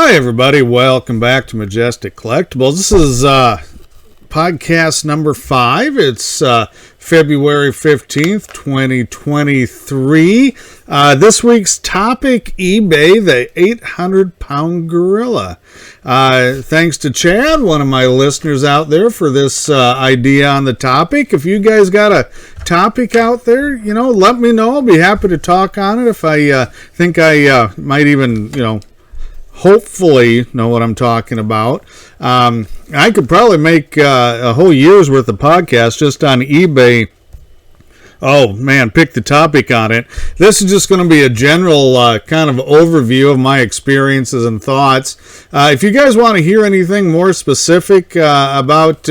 Hi, everybody. Welcome back to Majestic Collectibles. This is podcast number 5. It's February 15th, 2023. This week's topic, eBay, the 800-pound gorilla. Thanks to Chad, one of my listeners out there, for this idea on the topic. If you guys got a topic out there, let me know. I'll be happy to talk on it if I think I might even, hopefully know what I'm talking about. I could probably make a whole year's worth of podcasts just on eBay. Oh man, pick the topic on it. This is just going to be a general kind of overview of my experiences and thoughts. If you guys want to hear anything more specific about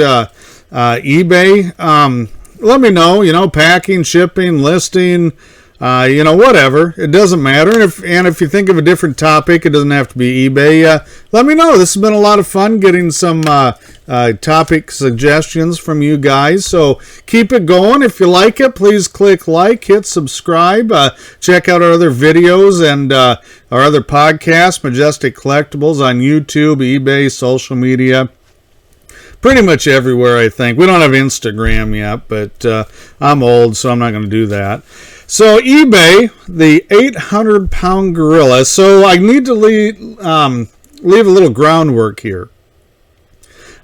eBay, let me know. Packing, shipping, listing, whatever. It doesn't matter. And if you think of a different topic, it doesn't have to be eBay. Let me know. This has been a lot of fun getting some topic suggestions from you guys. So keep it going. If you like it, please click like, hit subscribe, check out our other videos and our other podcasts, Majestic Collectibles, on YouTube, eBay, social media. Pretty much everywhere, I think. We don't have Instagram yet, but I'm old, so I'm not going to do that. So eBay, the 800-pound gorilla. So I need to leave a little groundwork here.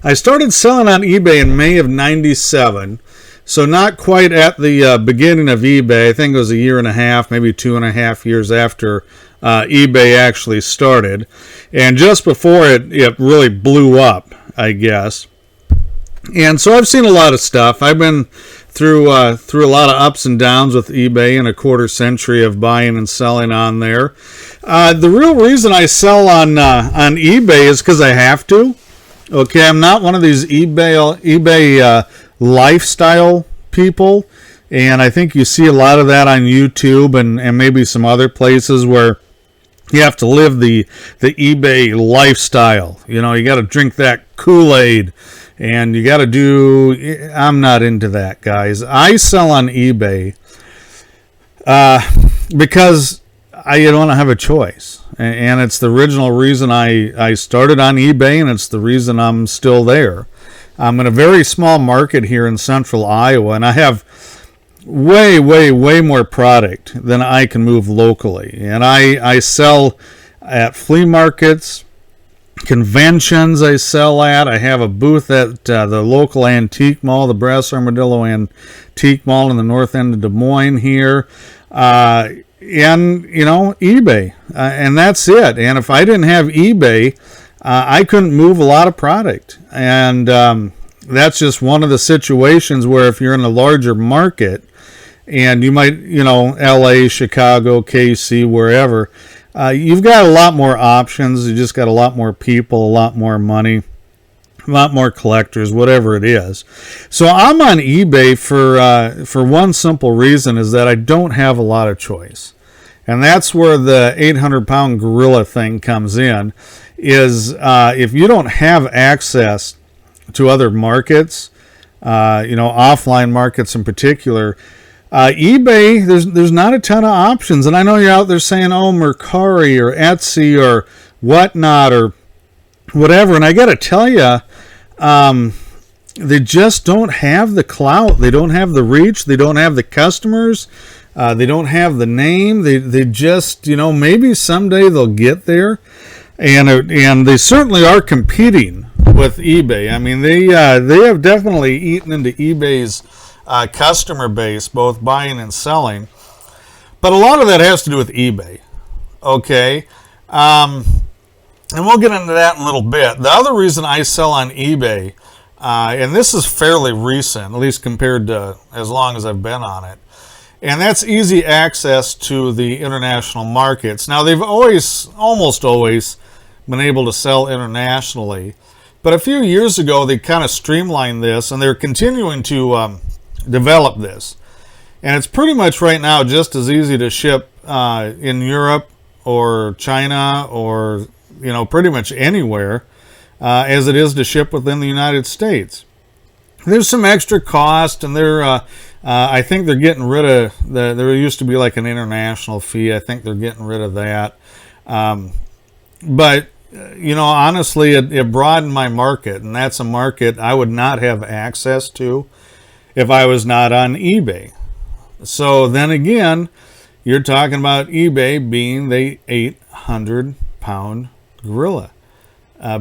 I started selling on eBay in May of 97, so not quite at the beginning of eBay. I think it was a year and a half, maybe 2.5 years after eBay actually started. And just before it really blew up, I guess. And so I've seen a lot of stuff. I've been through a lot of ups and downs with eBay and a quarter century of buying and selling on there. The real reason I sell on eBay is because I have to. Okay, I'm not one of these eBay lifestyle people, and I think you see a lot of that on YouTube and maybe some other places where you have to live the eBay lifestyle. You got to drink that Kool-Aid. And you got to do... I'm not into that, guys. I sell on eBay because I don't have a choice. And it's the original reason I started on eBay, and it's the reason I'm still there. I'm in a very small market here in central Iowa, and I have way, way, way more product than I can move locally. And I sell at flea markets, conventions I sell at. I have a booth at the local antique mall, the Brass Armadillo Antique Mall in the north end of Des Moines here. And, eBay. And that's it. And if I didn't have eBay, I couldn't move a lot of product. And that's just one of the situations where if you're in a larger market, and you might, LA, Chicago, KC, wherever, you've got a lot more options. You just got a lot more people, a lot more money, a lot more collectors, whatever it is. So I'm on eBay for one simple reason, is that I don't have a lot of choice. And that's where the 800-pound gorilla thing comes in, is if you don't have access to other markets, offline markets in particular, eBay, there's not a ton of options. And I know you're out there saying, oh, Mercari or Etsy or whatnot or whatever. And I got to tell you, they just don't have the clout. They don't have the reach. They don't have the customers. They don't have the name. They just, maybe someday they'll get there. And they certainly are competing with eBay. I mean, they have definitely eaten into eBay's customer base, both buying and selling, but a lot of that has to do with eBay. Okay, and we'll get into that in a little bit. The other reason I sell on eBay, and this is fairly recent, at least compared to as long as I've been on it, and that's easy access to the international markets. Now, they've almost always been able to sell internationally, but a few years ago they kind of streamlined this, and they're continuing to develop this, and it's pretty much right now just as easy to ship in Europe or China or pretty much anywhere as it is to ship within the United States. There's some extra cost, and I think they're getting rid of there used to be like an international fee. I think they're getting rid of that, but honestly, it broadened my market, and that's a market I would not have access to if I was not on eBay. So then again, you're talking about eBay being the 800-pound gorilla,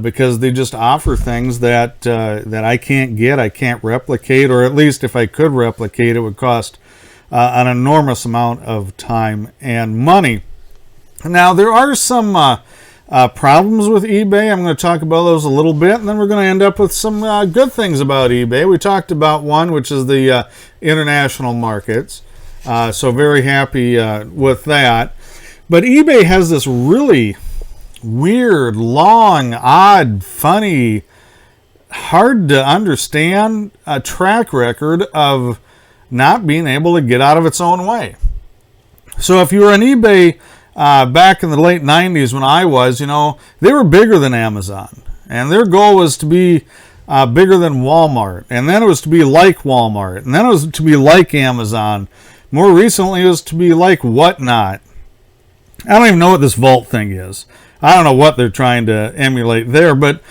because they just offer things that I can't get, I can't replicate, or at least if I could replicate, it would cost an enormous amount of time and money. Now, there are some problems with eBay. I'm going to talk about those a little bit, and then we're going to end up with some good things about eBay. We talked about one, which is the international markets. So very happy with that. But eBay has this really weird, long, odd, funny, hard to understand track record of not being able to get out of its own way. So if you were on eBay back in the late 90s when I was, they were bigger than Amazon. And their goal was to be bigger than Walmart. And then it was to be like Walmart. And then it was to be like Amazon. More recently, it was to be like Whatnot. I don't even know what this Vault thing is. I don't know what they're trying to emulate there, but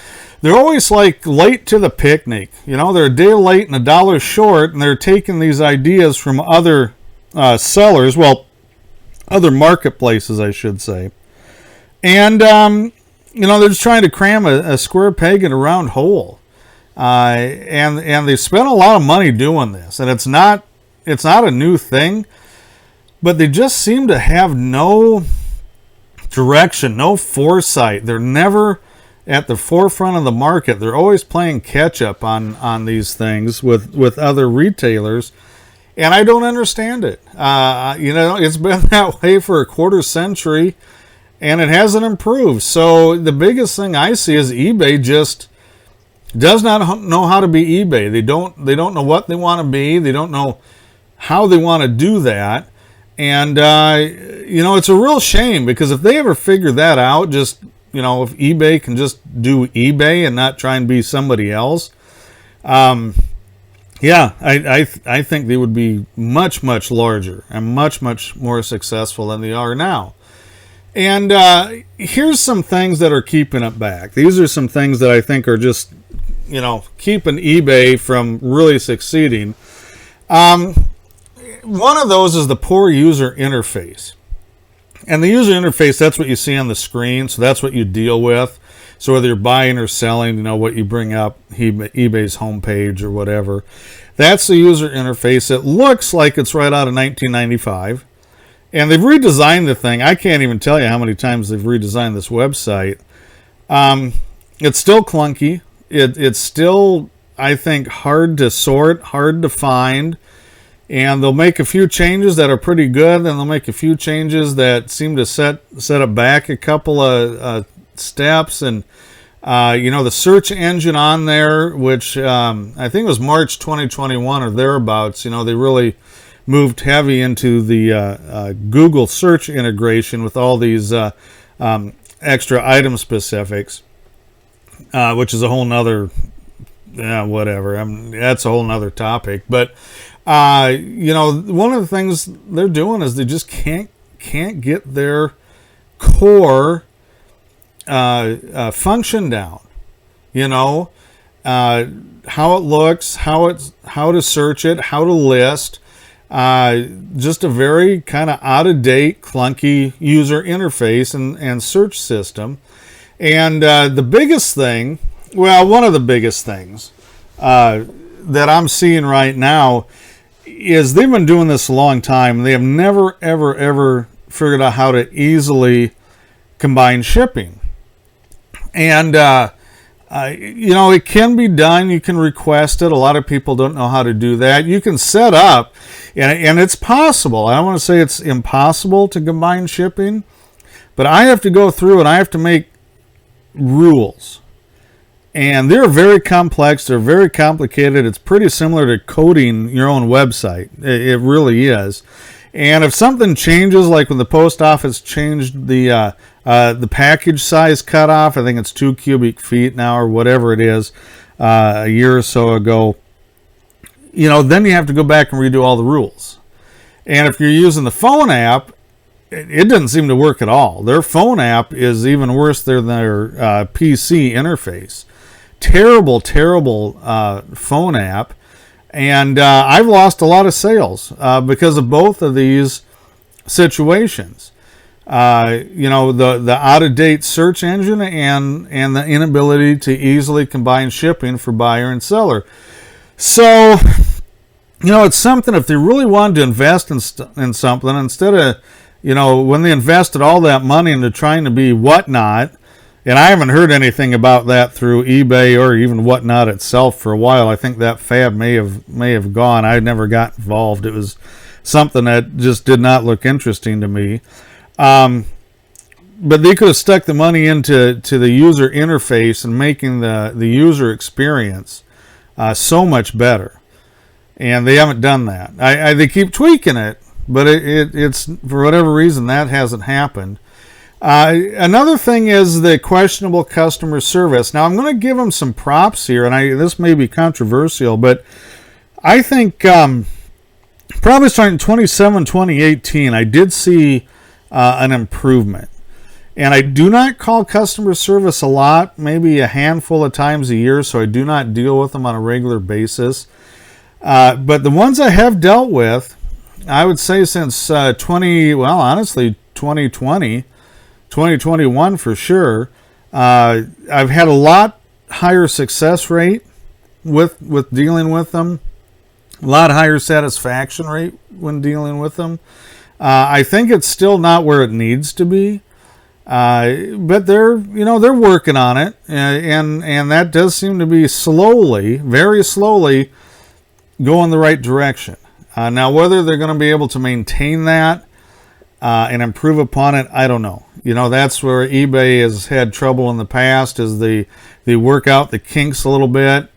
they're always like late to the picnic. They're a day late and $1 short, and they're taking these ideas from other sellers, other marketplaces, I should say. And, they're just trying to cram a square peg in a round hole. And they spent a lot of money doing this, and it's not a new thing, but they just seem to have no direction, no foresight. They're never at the forefront of the market. They're always playing catch up on these things with other retailers, and I don't understand it. It's been that way for a quarter century, and it hasn't improved. So the biggest thing I see is eBay just does not know how to be eBay. They don't know what they want to be. They don't know how they want to do that. And, it's a real shame, because if they ever figure that out, just, if eBay can just do eBay and not try and be somebody else, I think they would be much, much larger and much, much more successful than they are now. And here's some things that are keeping it back. These are some things that I think are just, keeping eBay from really succeeding. One of those is the poor user interface. And the user interface, that's what you see on the screen, so that's what you deal with. So whether you're buying or selling, what you bring up, eBay's homepage or whatever, that's the user interface. It looks like it's right out of 1995. And they've redesigned the thing. I can't even tell you how many times they've redesigned this website. It's still clunky. It's still, I think, hard to sort, hard to find. And they'll make a few changes that are pretty good, and they'll make a few changes that seem to set it back a couple of steps. And, the search engine on there, which I think was March 2021 or thereabouts, they really moved heavy into the Google search integration with all these extra item specifics, which is a whole nother, whatever. That's a whole nother topic. But one of the things they're doing is they just can't get their core function down. How it looks, how to search it, how to list. Just a very kind of out-of-date, clunky user interface and search system. And the biggest thing, one of the biggest things that I'm seeing right now is they've been doing this a long time, and they have never, ever, ever figured out how to easily combine shipping. And, it can be done. You can request it. A lot of people don't know how to do that. You can set up, and it's possible. I don't want to say it's impossible to combine shipping, but I have to go through and I have to make rules. And they're very complex. They're very complicated. It's pretty similar to coding your own website. It really is. And if something changes, like when the post office changed the package size cutoff, I think it's 2 cubic feet now or whatever it is, a year or so ago, then you have to go back and redo all the rules. And if you're using the phone app, it doesn't seem to work at all. Their phone app is even worse than their PC interface. Terrible, terrible phone app. And I've lost a lot of sales because of both of these situations. The out-of-date search engine and the inability to easily combine shipping for buyer and seller. So, it's something, if they really wanted to invest in something, instead of, when they invested all that money into trying to be Whatnot, and I haven't heard anything about that through eBay or even Whatnot itself for a while. I think that fad may have gone. I never got involved. It was something that just did not look interesting to me. But they could have stuck the money into the user interface and making the user experience so much better. And they haven't done that. They keep tweaking it, but it's for whatever reason that hasn't happened. Another thing is the questionable customer service. Now, I'm going to give them some props here, and this may be controversial, but I think probably starting in 2018, I did see an improvement. And I do not call customer service a lot, maybe a handful of times a year, so I do not deal with them on a regular basis. But the ones I have dealt with, I would say since 2020, 2021 for sure, I've had a lot higher success rate with dealing with them, a lot higher satisfaction rate when dealing with them. I think it's still not where it needs to be, but they're working on it, and that does seem to be slowly, very slowly, going the right direction. Now, whether they're going to be able to maintain that and improve upon it, I don't know. That's where eBay has had trouble in the past, is they work out the kinks a little bit,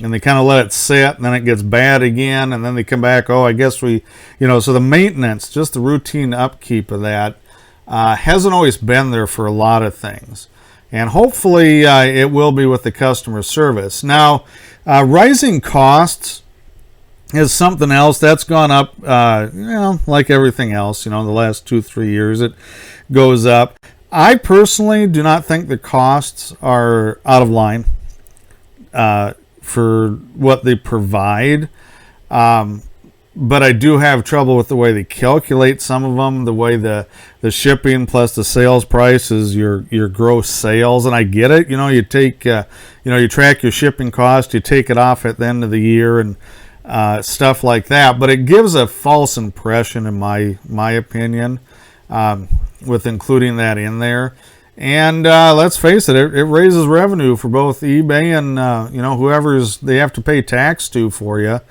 and they kind of let it sit, and then it gets bad again, and then they come back, I guess so the maintenance, just the routine upkeep of that, hasn't always been there for a lot of things. And hopefully it will be with the customer service. Now, rising costs is something else that's gone up, like everything else, in the last 2-3 years, it goes up. I personally do not think the costs are out of line for what they provide. But I do have trouble with the way they calculate some of them, the way the shipping plus the sales price is your gross sales. And I get it. You take, you track your shipping cost, you take it off at the end of the year and stuff like that. But it gives a false impression, in my opinion, with including that in there. And let's face it, it raises revenue for both eBay and, whoever's they have to pay tax to for you.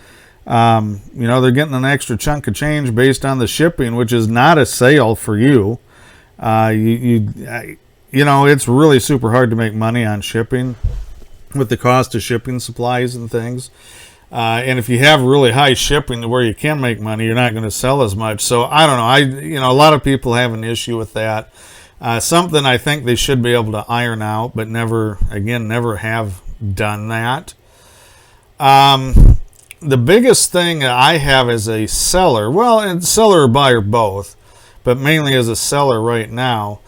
They're getting an extra chunk of change based on the shipping, which is not a sale for you. It's really super hard to make money on shipping with the cost of shipping supplies and things. And if you have really high shipping to where you can make money, you're not going to sell as much. So I don't know. A lot of people have an issue with that. Something I think they should be able to iron out, but never have done that. The biggest thing I have as a seller, and seller or buyer both, but mainly as a seller right now.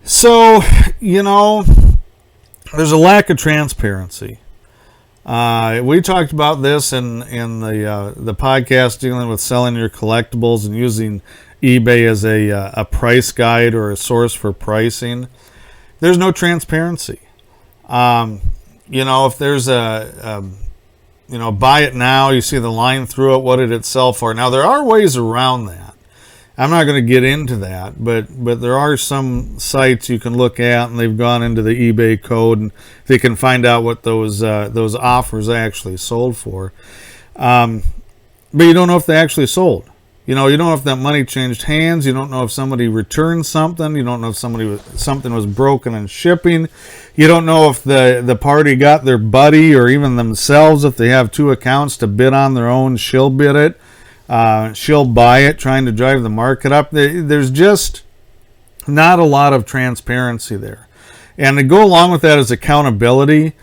So, there's a lack of transparency. We talked about this in the podcast dealing with selling your collectibles and using eBay as a price guide or a source for pricing. There's no transparency. If there's buy it now, you see the line through it, what did it sell for? Now, there are ways around that. I'm not going to get into that, but there are some sites you can look at, and they've gone into the eBay code, and they can find out what those offers actually sold for. But you don't know if they actually sold. You don't know if that money changed hands. You don't know if somebody returned something. You don't know if something was broken in shipping. You don't know if the party got their buddy or even themselves, if they have two accounts, to bid on their own. She'll bid it. She'll buy it, trying to drive the market up. There's just not a lot of transparency there. And to go along with that is accountability.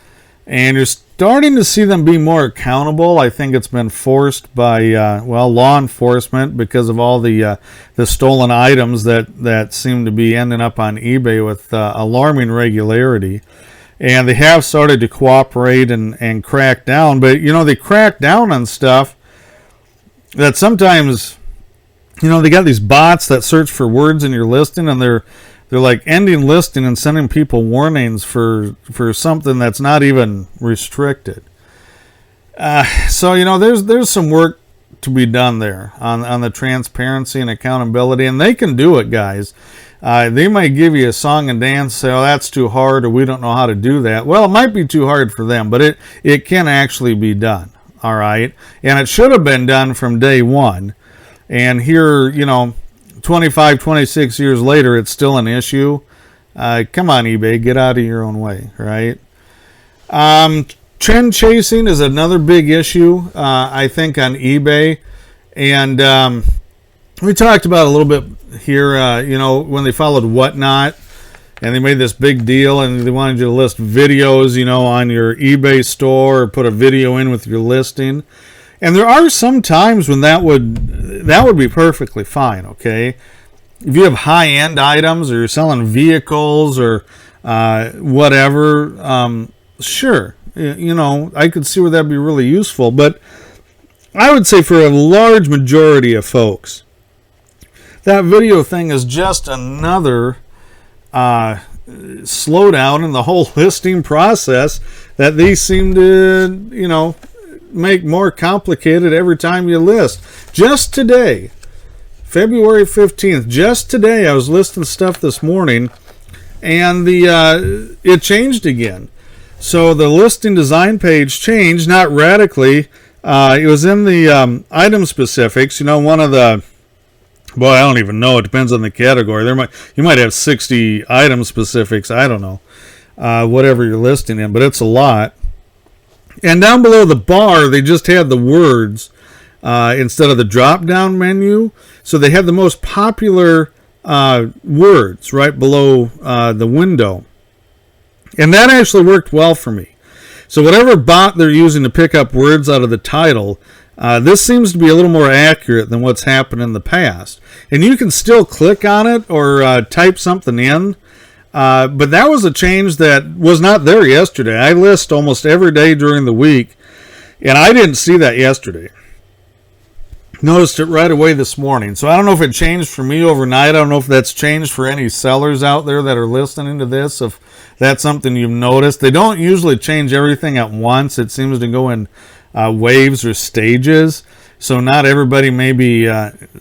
And starting to see them be more accountable. I think it's been forced by law enforcement because of all the stolen items that seem to be ending up on eBay with alarming regularity. And they have started to cooperate and crack down. But, they crack down on stuff that sometimes, they got these bots that search for words in your listing, and they're like ending listing and sending people warnings for something that's not even restricted. So, there's some work to be done there on the transparency and accountability. And they can do it, guys. They might give you a song and dance, say, oh, that's too hard, or we don't know how to do that. Well, it might be too hard for them, but it can actually be done. All right. And it should have been done from day one. And here, 25, 26 years later, it's still an issue. Come on, eBay, get out of your own way, right? Trend chasing is another big issue, I think, on eBay. And we talked about it a little bit here, when they followed Whatnot, and they made this big deal, and they wanted you to list videos, on your eBay store, or put a video in with your listing. And there are some times when that would be perfectly fine, okay? If you have high-end items, or you're selling vehicles, or whatever, sure, I could see where that'd be really useful. But I would say for a large majority of folks, that video thing is just another slowdown in the whole listing process that they seem to, make more complicated every time you list. Just today, February 15th, just today, I was listing stuff this morning, and it changed again. So the listing design page changed, not radically. It was in the item specifics. One of the, boy, I don't even know. It depends on the category. You might have 60 item specifics. I don't know, whatever you're listing in, but it's a lot. And down below the bar, they just had the words instead of the drop-down menu. So they had the most popular words right below the window. And that actually worked well for me. So whatever bot they're using to pick up words out of the title, this seems to be a little more accurate than what's happened in the past. And you can still click on it or type something in. But that was a change that was not there yesterday. I list almost every day during the week, and I didn't see that yesterday. Noticed it right away this morning. So I don't know if it changed for me overnight. I don't know if that's changed for any sellers out there that are listening to this, if that's something you've noticed. They don't usually change everything at once. It seems to go in waves or stages. So not everybody may be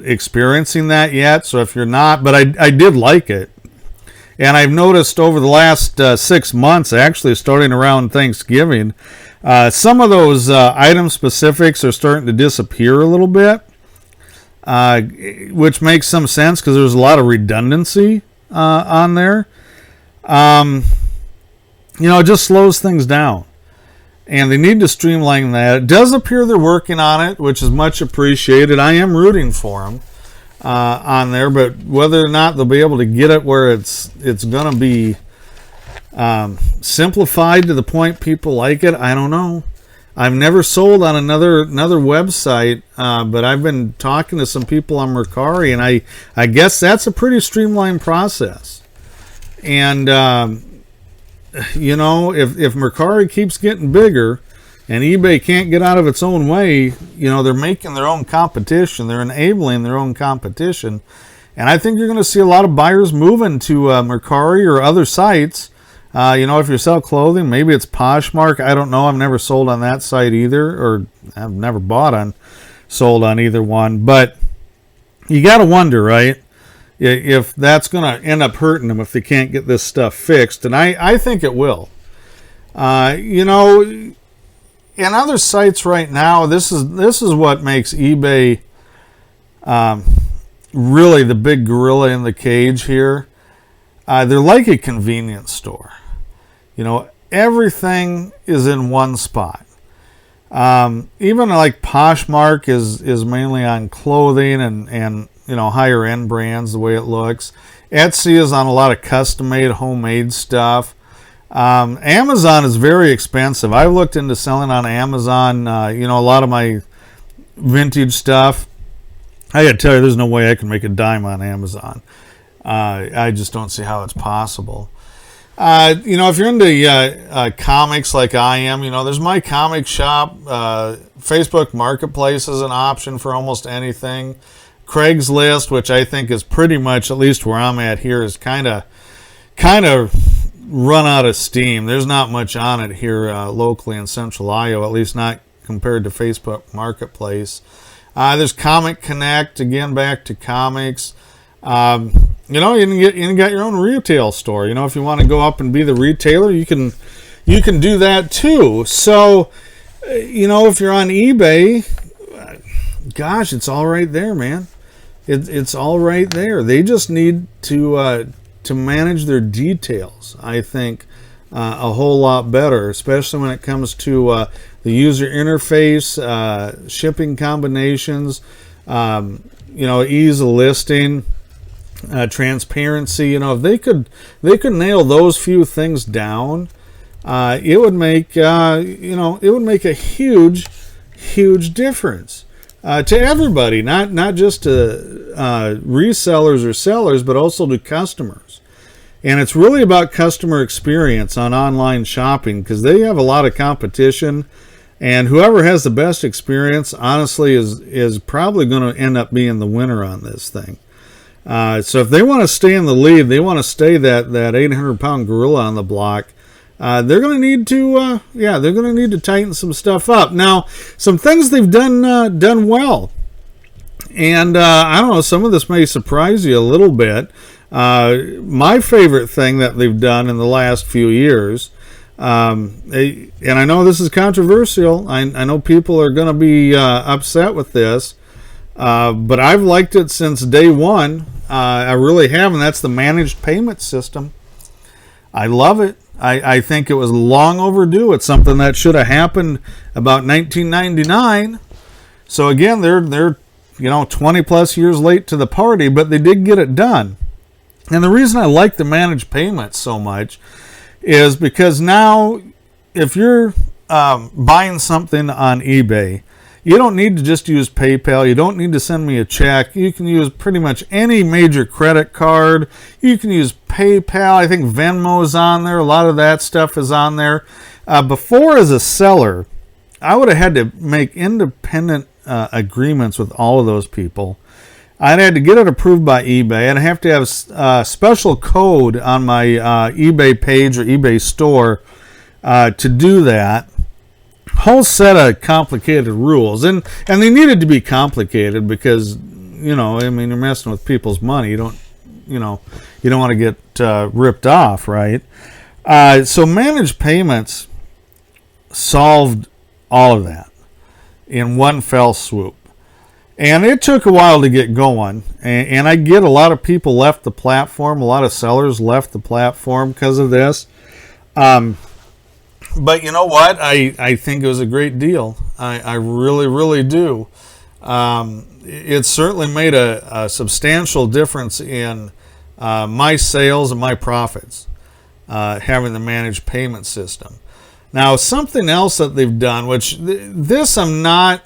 experiencing that yet. So if you're not, but I did like it. And I've noticed over the last 6 months, actually starting around Thanksgiving, some of those item specifics are starting to disappear a little bit, which makes some sense because there's a lot of redundancy on there. It just slows things down. And they need to streamline that. It does appear they're working on it, which is much appreciated. I am rooting for them. On there, but whether or not they'll be able to get it where it's going to be simplified to the point people like it, I don't know. I've never sold on another website, but I've been talking to some people on Mercari, and I guess that's a pretty streamlined process. And if Mercari keeps getting bigger, and eBay can't get out of its own way, they're making their own competition. They're enabling their own competition. And I think you're going to see a lot of buyers moving to Mercari or other sites. If you sell clothing, maybe it's Poshmark. I don't know. I've never sold on that site either, or I've never sold on either one. But you got to wonder, right, if that's going to end up hurting them if they can't get this stuff fixed. And I think it will. In other sites right now, this is what makes eBay really the big gorilla in the cage here. They're like a convenience store. Everything is in one spot. Even like Poshmark is mainly on clothing and higher end brands, the way it looks. Etsy is on a lot of custom made, homemade stuff. Amazon is very expensive. I've looked into selling on Amazon, a lot of my vintage stuff. I gotta tell you, there's no way I can make a dime on Amazon. I just don't see how it's possible. If you're into comics like I am, there's my comic shop. Facebook Marketplace is an option for almost anything. Craigslist, which I think is pretty much, at least where I'm at here, is kind of run out of steam. There's not much on it here locally in Central Iowa, at least not compared to Facebook Marketplace. There's Comic Connect, again, back to comics. You can got your own retail store. If you want to go up and be the retailer, you can do that too. So, if you're on eBay, gosh, it's all right there, man. It's all right there. They just need to manage their details, I think, a whole lot better, especially when it comes to the user interface, shipping combinations, ease of listing. Transparency. If they could nail those few things down, it would make a huge difference to everybody, not just to resellers or sellers, but also to customers. And it's really about customer experience on online shopping, because they have a lot of competition, and whoever has the best experience, honestly, is probably going to end up being the winner on this thing. So if they want to stay in the lead, they want to stay that 800-pound gorilla on the block, they're going to need to tighten some stuff up. Now, some things they've done well, and I don't know, some of this may surprise you a little bit. My favorite thing that they've done in the last few years, and I know this is controversial. I know people are going to be upset with this. But I've liked it since day one. I really have, and that's the managed payment system. I love it. I think it was long overdue. It's something that should have happened about 1999. So again, they're 20 plus years late to the party, but they did get it done. And the reason I like the managed payments so much is because now, if you're buying something on eBay, you don't need to just use PayPal. You don't need to send me a check. You can use pretty much any major credit card. You can use PayPal. I think Venmo is on there. A lot of that stuff is on there. Before, as a seller, I would have had to make independent agreements with all of those people. I'd had to get it approved by eBay. I'd have to have a special code on my eBay page or eBay store to do that. Whole set of complicated rules, and they needed to be complicated because you're messing with people's money. You don't want to get ripped off, right? So managed payments solved all of that in one fell swoop, and it took a while to get going. And I get a lot of people left the platform, a lot of sellers left the platform because of this. But you know what? I think it was a great deal. I really, really do. It certainly made a substantial difference in my sales and my profits, having the managed payment system. Now, something else that they've done, which this I'm not...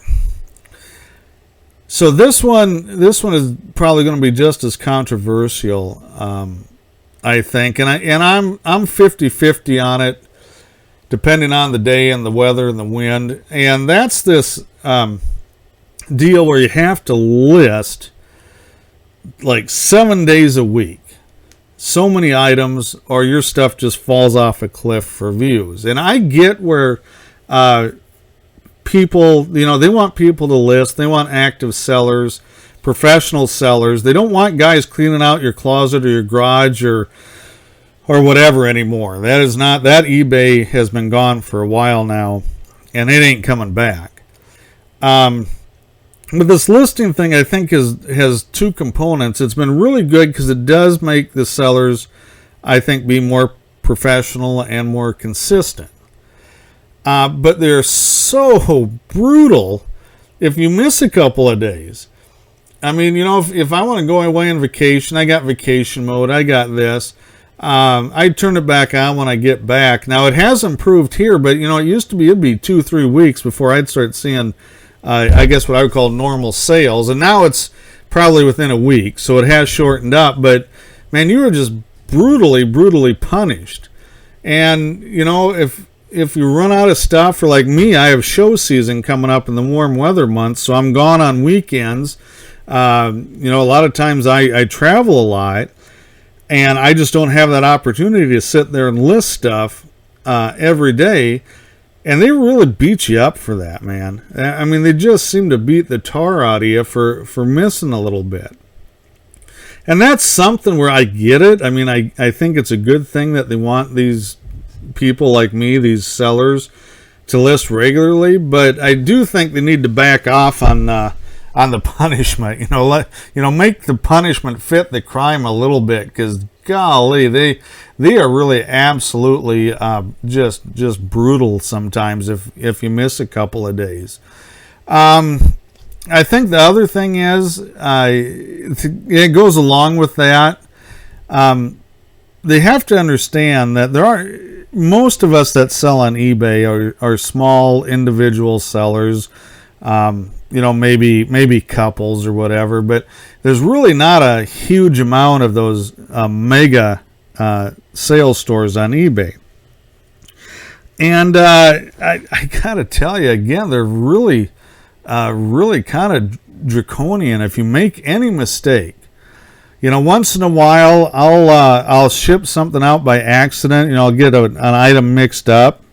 So this one is probably going to be just as controversial, I think. And I'm 50-50 on it, depending on the day and the weather and the wind. And that's this deal where you have to list like 7 days a week, so many items, or your stuff just falls off a cliff for views. And I get where people, they want people to list. They want active sellers, professional sellers. They don't want guys cleaning out your closet or your garage or whatever anymore. That eBay has been gone for a while now, and it ain't coming back. But this listing thing, I think, has two components. It's been really good because it does make the sellers, I think, be more professional and more consistent. But they're so brutal if you miss a couple of days. I mean, if I want to go away on vacation, I got vacation mode, I got this. I turn it back on when I get back. Now it has improved here, but it used to be it'd be 2-3 weeks before I'd start seeing, I guess what I would call normal sales, and now it's probably within a week. So it has shortened up. But man, you were just brutally punished. And if you run out of stuff, for like me, I have show season coming up in the warm weather months, so I'm gone on weekends. A lot of times I travel a lot. And I just don't have that opportunity to sit there and list stuff every day. And they really beat you up for that, man. I mean, they just seem to beat the tar out of you for missing a little bit. And that's something where I get it. I mean, I think it's a good thing that they want these people like me, these sellers, to list regularly. But I do think they need to back off on the punishment. Make the punishment fit the crime a little bit, because golly, they are really absolutely just brutal sometimes if you miss a couple of days. I think the other thing is, it goes along with that. They have to understand that most of us that sell on eBay are small individual sellers. Maybe couples or whatever, but there's really not a huge amount of those mega sales stores on eBay. And I gotta tell you again, they're really kind of draconian. If you make any mistake, once in a while I'll ship something out by accident. I'll get an item mixed up.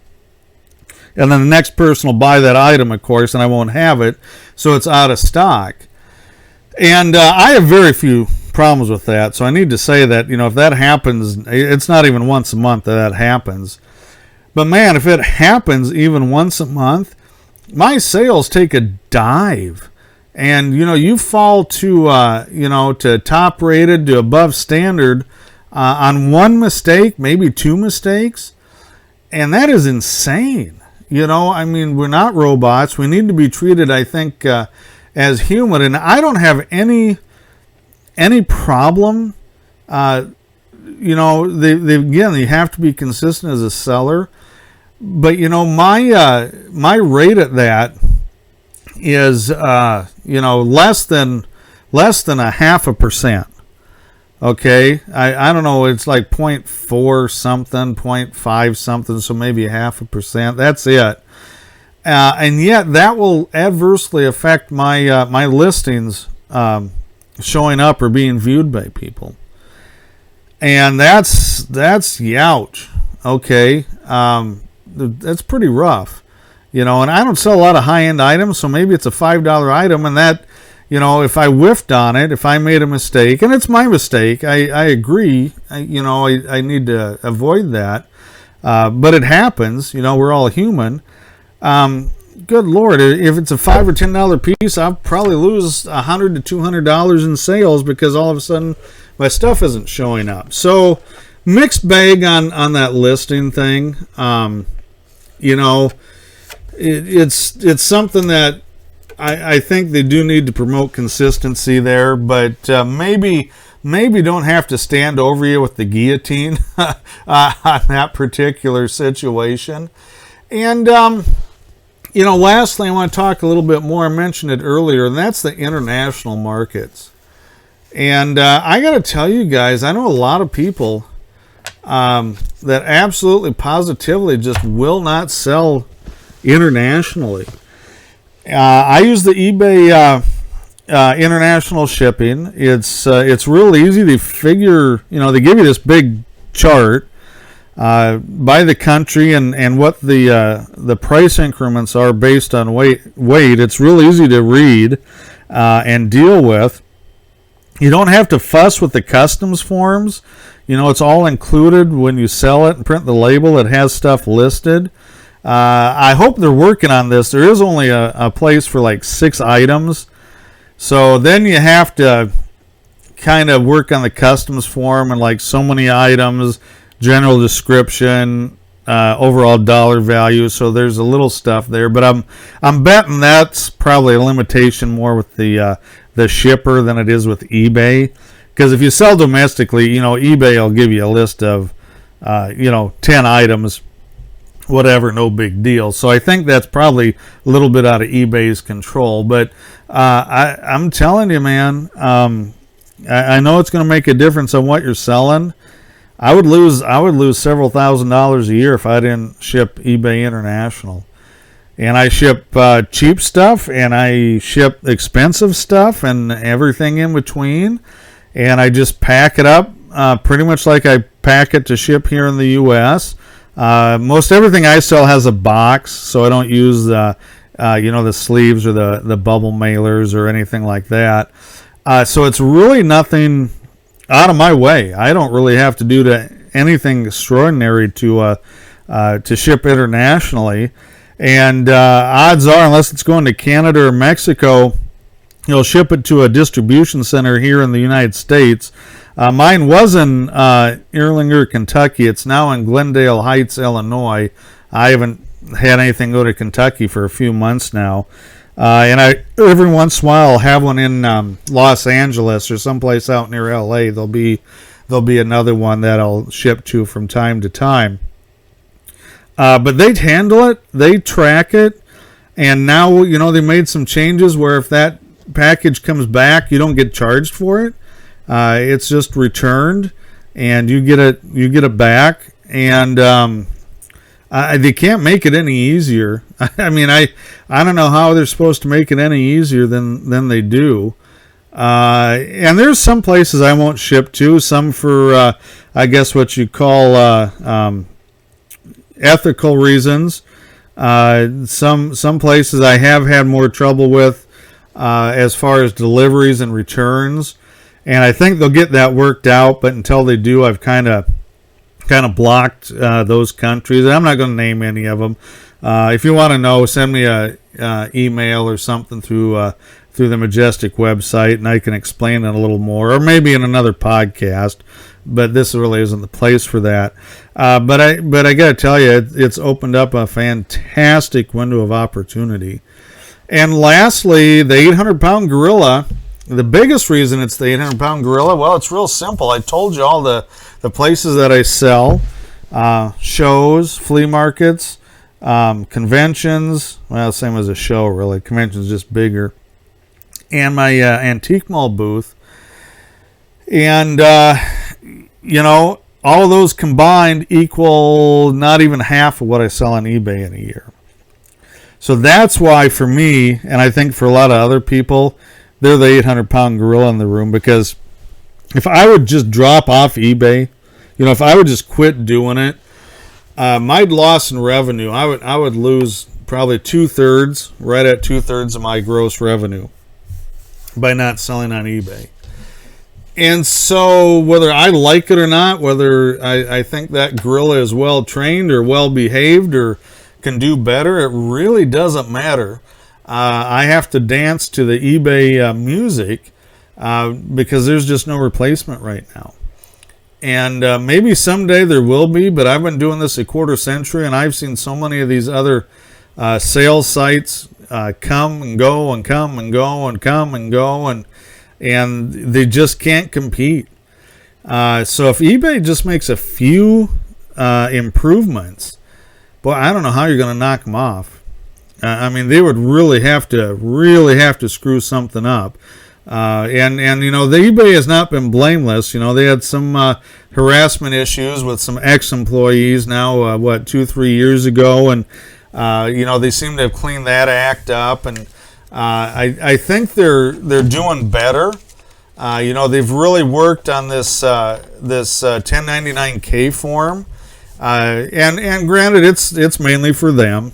And then the next person will buy that item, of course, and I won't have it, so it's out of stock. And I have very few problems with that, so I need to say that, if that happens, it's not even once a month that happens. But man, if it happens even once a month, my sales take a dive. And, you fall to top rated, to above standard on one mistake, maybe two mistakes. And that is insane. We're not robots. We need to be treated, I think, as human. And I don't have any problem. They have to be consistent as a seller. But my rate at that is less than 0.5%. Okay, I don't know, it's like 0.4 something, 0.5 something, so maybe 0.5%. That's it. And yet that will adversely affect my listings showing up or being viewed by people. And that's youch. Okay, that's pretty rough. And I don't sell a lot of high-end items, so maybe it's a $5 item, and that, if I whiffed on it, if I made a mistake, and it's my mistake, I agree, I need to avoid that, but it happens, we're all human. Good Lord, if it's a $5 or $10 piece, I'll probably lose $100 to $200 in sales because all of a sudden my stuff isn't showing up. So, mixed bag on that listing thing. It's something that I think they do need to promote consistency there, but maybe don't have to stand over you with the guillotine on that particular situation. And, lastly, I want to talk a little bit more. I mentioned it earlier, and that's the international markets. And I got to tell you guys, I know a lot of people that absolutely positively just will not sell internationally. I use the eBay international shipping. It's real easy. They figure, they give you this big chart by the country and what the price increments are based on weight. It's real easy to read and deal with. You don't have to fuss with the customs forms. It's all included when you sell it and print the label. It has stuff listed. I hope they're working on this. There is only a place for like 6 items. So then you have to kind of work on the customs form and like so many items, general description, overall dollar value. So there's a little stuff there. But I'm betting that's probably a limitation more with the shipper than it is with eBay. Because if you sell domestically, eBay will give you a list of 10 items, whatever, no big deal. So I think that's probably a little bit out of eBay's control. But I'm telling you, man, I know it's going to make a difference on what you're selling. I would lose several $1,000s a year if I didn't ship eBay International. And I ship cheap stuff, and I ship expensive stuff, and everything in between. And I just pack it up pretty much like I pack it to ship here in the U.S. Most everything I sell has a box, so I don't use the sleeves or the bubble mailers or anything like that. So it's really nothing out of my way. I don't really have to do anything extraordinary to ship internationally. And odds are, unless it's going to Canada or Mexico, you'll ship it to a distribution center here in the United States. Mine was in Erlanger, Kentucky. It's now in Glendale Heights, Illinois. I haven't had anything go to Kentucky for a few months now. And I every once in a while I'll have one in Los Angeles or someplace out near LA. There'll be another one that I'll ship to from time to time. But they handle it, they track it, and now they made some changes where if that package comes back, you don't get charged for it. It's just returned, and you get it back, and they can't make it any easier. I mean, I don't know how they're supposed to make it any easier than they do. And there's some places I won't ship to. Some for I guess what you call ethical reasons. Some places I have had more trouble with as far as deliveries and returns, and I think they'll get that worked out. But until they do, I've kind of blocked those countries. I'm not going to name any of them. If you want to know, send me a email or something through the Majestic website, and I can explain it a little more, or maybe in another podcast. But this really isn't the place for that. But I got to tell you, it's opened up a fantastic window of opportunity. And lastly, the 800-pound gorilla. The biggest reason it's the 800-pound gorilla, well, it's real simple. I told you all the places that I sell, shows, flea markets, conventions. Well, same as a show, really. Convention's just bigger. And my antique mall booth. And all of those combined equal not even half of what I sell on eBay in a year. So that's why for me, and I think for a lot of other people, they're the 800-pound gorilla in the room. Because if I would just drop off eBay, if I would just quit doing it, my loss in revenue, I would lose probably right at 2/3 of my gross revenue by not selling on eBay. And so whether I like it or not, whether I think that gorilla is well trained or well behaved or can do better, it really doesn't matter. I have to dance to the eBay music because there's just no replacement right now. And maybe someday there will be, but I've been doing this a quarter century, and I've seen so many of these other sales sites come and go and come and go and come and go, and they just can't compete. So if eBay just makes a few improvements, boy, I don't know how you're going to knock them off. I mean, they would really have to screw something up. And the eBay has not been blameless. They had some harassment issues with some ex-employees now, 2-3 years ago, and they seem to have cleaned that act up, and I think they're doing better. They've really worked on this 1099K form, and granted, it's mainly for them,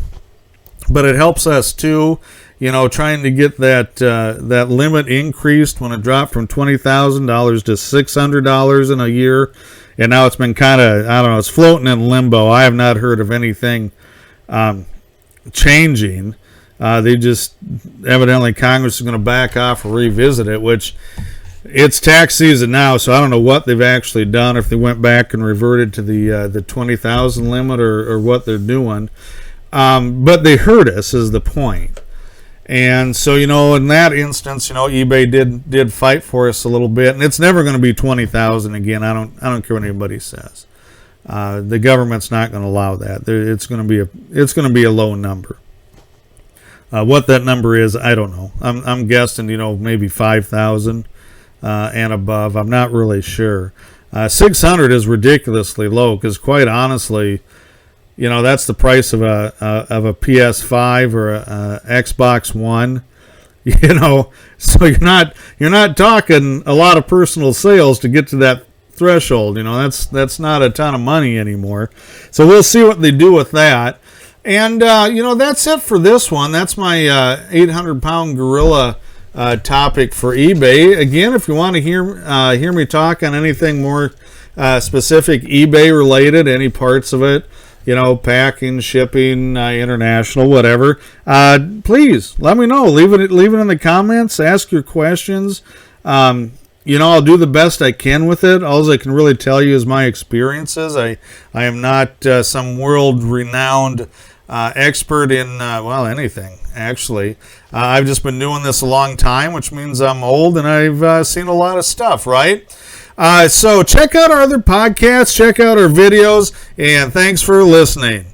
but it helps us too. Trying to get that limit increased when it dropped from $20,000 to $600 in a year, and now it's been kind of, I don't know, it's floating in limbo. I have not heard of anything changing. They just, evidently Congress is going to back off or revisit it, which it's tax season now, so I don't know what they've actually done, if they went back and reverted to the 20,000 limit or what they're doing. But they hurt us is the point. And so, in that instance, eBay did fight for us a little bit, and it's never going to be 20,000 again. I don't care what anybody says. The government's not going to allow that. It's going to be a low number. What that number is, I don't know. I'm guessing, maybe 5,000 and above. I'm not really sure. 600 is ridiculously low because, quite honestly, that's the price of a PS5 or a Xbox One. So you're not talking a lot of personal sales to get to that threshold. That's not a ton of money anymore. So we'll see what they do with that. And that's it for this one. That's my 800-pound gorilla topic for eBay. Again, if you want to hear me talk on anything more specific eBay related, any parts of it, packing, shipping, international, whatever, please let me know. Leave it in the comments. Ask your questions. I'll do the best I can with it. All I can really tell you is my experiences. I am not some world-renowned expert in, anything, actually. I've just been doing this a long time, which means I'm old and I've seen a lot of stuff, right? So check out our other podcasts, check out our videos, and thanks for listening.